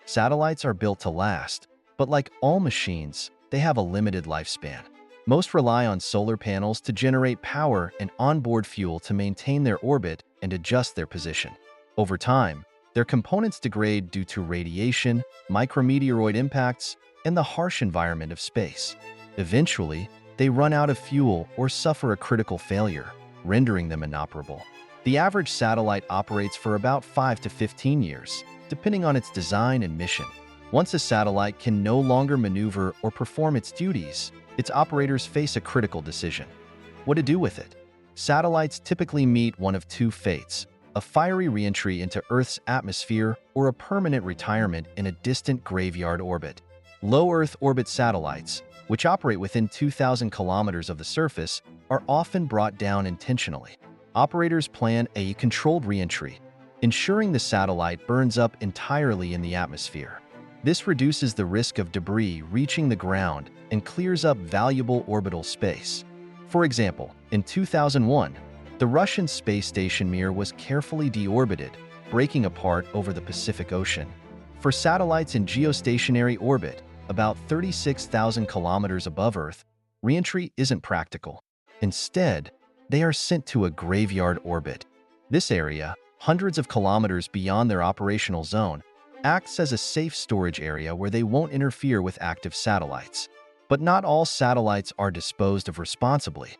Satellites are built to last, but like all machines, they have a limited lifespan. Most rely on solar panels to generate power and onboard fuel to maintain their orbit and adjust their position. Over time, their components degrade due to radiation, micrometeoroid impacts, and the harsh environment of space. Eventually, they run out of fuel or suffer a critical failure, rendering them inoperable. The average satellite operates for about 5 to 15 years, depending on its design and mission. Once a satellite can no longer maneuver or perform its duties, its operators face a critical decision: what to do with it. Satellites typically meet one of two fates: a fiery reentry into Earth's atmosphere or a permanent retirement in a distant graveyard orbit. Low Earth orbit satellites, which operate within 2,000 kilometers of the surface, are often brought down intentionally. Operators plan a controlled reentry, ensuring the satellite burns up entirely in the atmosphere. This reduces the risk of debris reaching the ground and clears up valuable orbital space. For example, in 2001, the Russian space station Mir was carefully deorbited, breaking apart over the Pacific Ocean. For satellites in geostationary orbit, about 36,000 kilometers above Earth, reentry isn't practical. Instead, they are sent to a graveyard orbit. This area, hundreds of kilometers beyond their operational zone, acts as a safe storage area where they won't interfere with active satellites. But not all satellites are disposed of responsibly.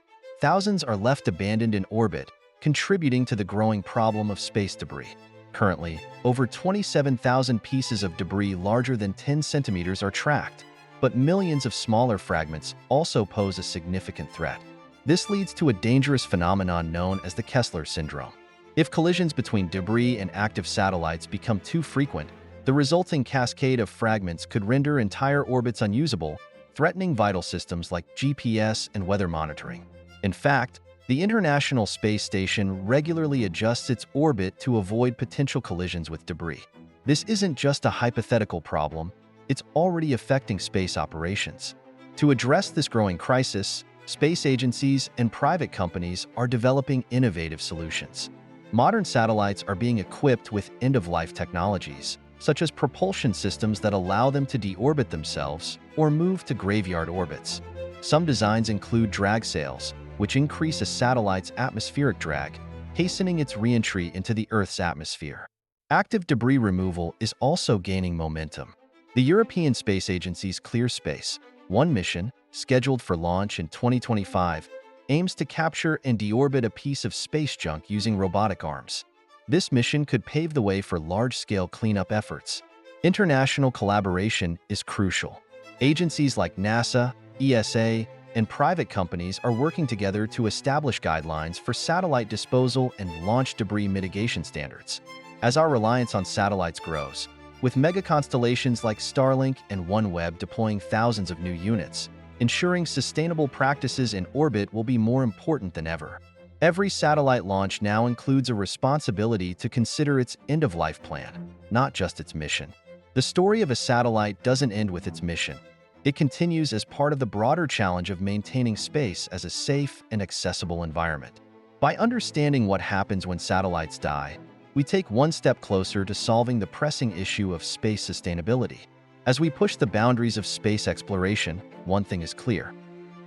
Thousands are left abandoned in orbit, contributing to the growing problem of space debris. Currently, over 27,000 pieces of debris larger than 10 centimeters are tracked, but millions of smaller fragments also pose a significant threat. This leads to a dangerous phenomenon known as the Kessler syndrome. If collisions between debris and active satellites become too frequent, the resulting cascade of fragments could render entire orbits unusable, threatening vital systems like GPS and weather monitoring. In fact, the International Space Station regularly adjusts its orbit to avoid potential collisions with debris. This isn't just a hypothetical problem, it's already affecting space operations. To address this growing crisis, space agencies and private companies are developing innovative solutions. Modern satellites are being equipped with end-of-life technologies, such as propulsion systems that allow them to deorbit themselves or move to graveyard orbits. Some designs include drag sails, which increase a satellite's atmospheric drag, hastening its reentry into the Earth's atmosphere. Active debris removal is also gaining momentum. The European Space Agency's Clear Space 1 mission, scheduled for launch in 2025, aims to capture and deorbit a piece of space junk using robotic arms. This mission could pave the way for large-scale cleanup efforts. International collaboration is crucial. Agencies like NASA, ESA, and private companies are working together to establish guidelines for satellite disposal and launch debris mitigation standards. As our reliance on satellites grows, with mega-constellations like Starlink and OneWeb deploying thousands of new units, ensuring sustainable practices in orbit will be more important than ever. Every satellite launch now includes a responsibility to consider its end-of-life plan, not just its mission. The story of a satellite doesn't end with its mission. It continues as part of the broader challenge of maintaining space as a safe and accessible environment. By understanding what happens when satellites die, we take one step closer to solving the pressing issue of space sustainability. As we push the boundaries of space exploration, one thing is clear: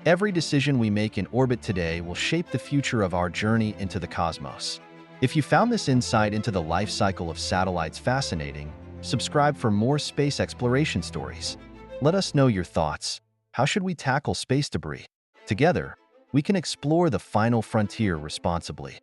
every decision we make in orbit today will shape the future of our journey into the cosmos. If you found this insight into the life cycle of satellites fascinating, subscribe for more space exploration stories. Let us know your thoughts. How should we tackle space debris? Together, we can explore the final frontier responsibly.